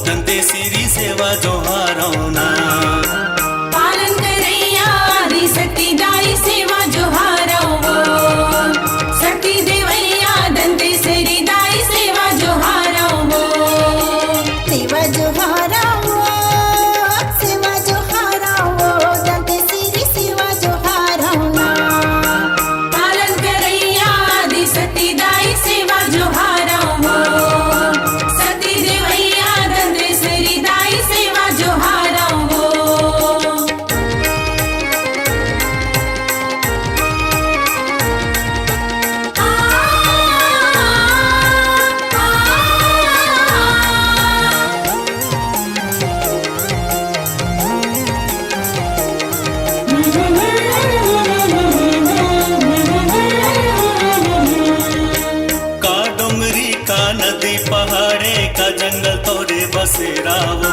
दंते सिरी सेवा जोहारो ना। पालन करैया आदि शक्ति दाई सेवा जोहारो शक्ति देवैया दंते सिरी दाई सेवा जोहारो सेवा जोहारो सेवा जोहारो दंते सिरी सेवा जोहारो ना। पालन करैया आदि शक्ति दाई सेवा जोहारो शक्ति देवैया दंते सिरी दाई सेवा जोहारो का डोंगरी का नदी पहाड़े का जंगल तोरे बसेरावो,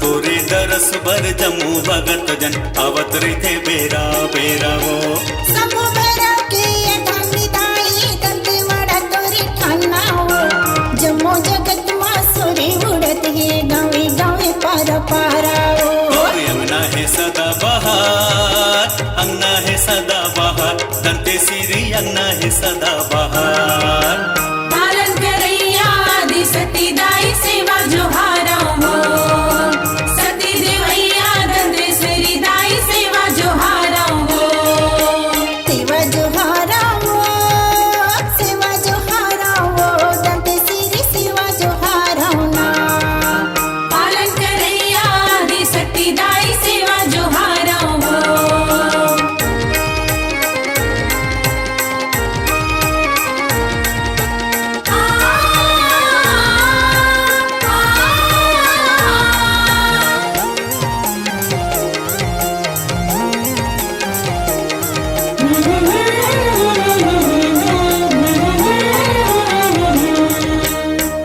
तोरे दरस भर जम्मू भगत जन आवत रहे बेरा बेरावो। सबो बेरा के धामी दाई दंते वाड़ा तोरी ठानाओ जम्मो जगत मां सोरी उड़त है गावे गावे पार पाराओ। तोरे अंगना है सदा बहार, अंगना है सदा बहार, दंते सिरी अंगना है सदा बहार। पालन करैया आदि शक्ति दाई सेवा जोहारो शक्ति देवैया दंते सिरी दाई सेवा जोहारो सेवा जोहारो सेवा जोहारो दंते सिरी सेवा जोहारो ना। पालन करैया आदि शक्ति दाई सेवा जोहारो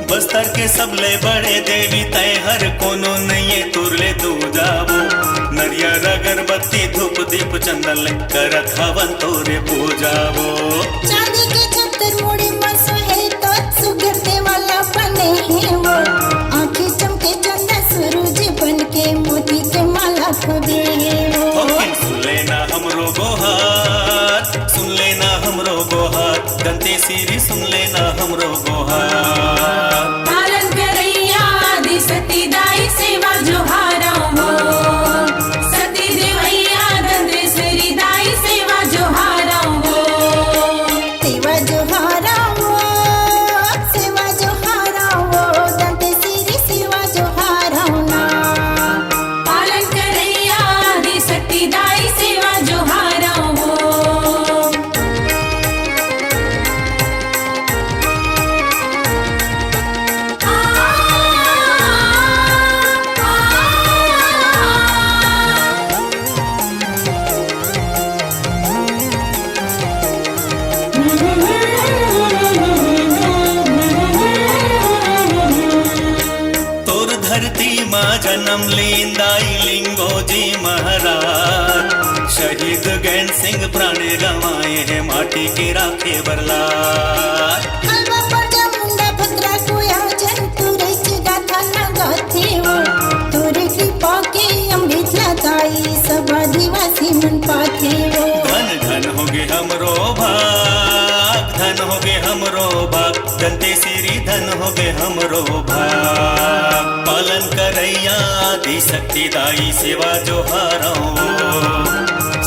बस्तर के सबले बड़े देवी तय हर कोनो नये तुरले तू जावो। नरियर अगरबत्ती धूप दीप चंदन ले करत हवन तोरे पूजावो। चांदी के छतर मुड़ी मसो है तो सुगरते वाला बने हैं वो आंखें चमके चंदा सूरज बन के मोती के माला खुदे हैं वो। सुन लेना हमरो गोहार, सुन लेना हमरो गोहार, दंते सिरी सुन लेना हमरो गोहार। पालन करैया आदि शक्ति दाई सेवा जोहारो शक्ति देवैया दंते सिरी दाई सेवा जोहारो सेवा जोहारो सेवा जोहारो दंते सिरी सेवा जोहारो ना। पालन करैया आदि शक्ति दाई सेवा जोहारो तोर धरती माँ जन्म लींदाई लिंगो जी महाराज, शहीद गैन सिंह प्राण गंवाए हैं माटी के राखे बरलार। हलवा पर मुंडा भद्रा कोया जन तुरे चिगा थाना गाथे वो तुरे कृपा के अमृत दाई सब आदिवासी मन पाथे वो। धन धन होगे हमरो भाग, धन होगे हमरो भाग, दंते सिरी धन होगे हमरो भाग। पालन करैया आदि शक्ति दाई सेवा जोहारो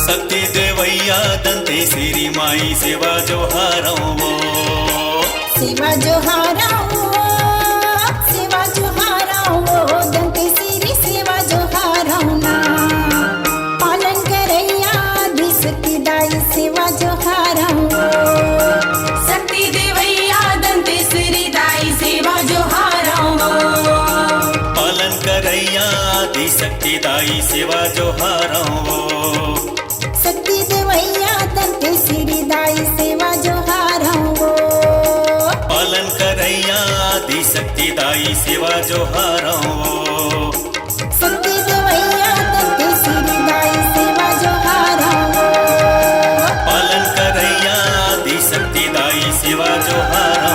शक्ति देवैया दंते सिरी माई सेवा जोहारो। सेवा जोहारो सेवा जोहारो दंते सिरी सेवा जोहारो ना। पालन करैया आदि शक्ति दाई सेवा जोहारो शक्ति देवैया दंते सिरी दाई सेवा जोहारो पालन करैया आदि शक्ति दाई सेवा जोहारो शक्ति देवैया दंते सिरी दाई सेवा जोहारो पालन करैया आदि शक्ति दाई सेवा जोहारो शक्ति देवैया दंते सिरी दाई सेवा जोहारो पालन करैया आदि शक्ति दाई सेवा जोहारो।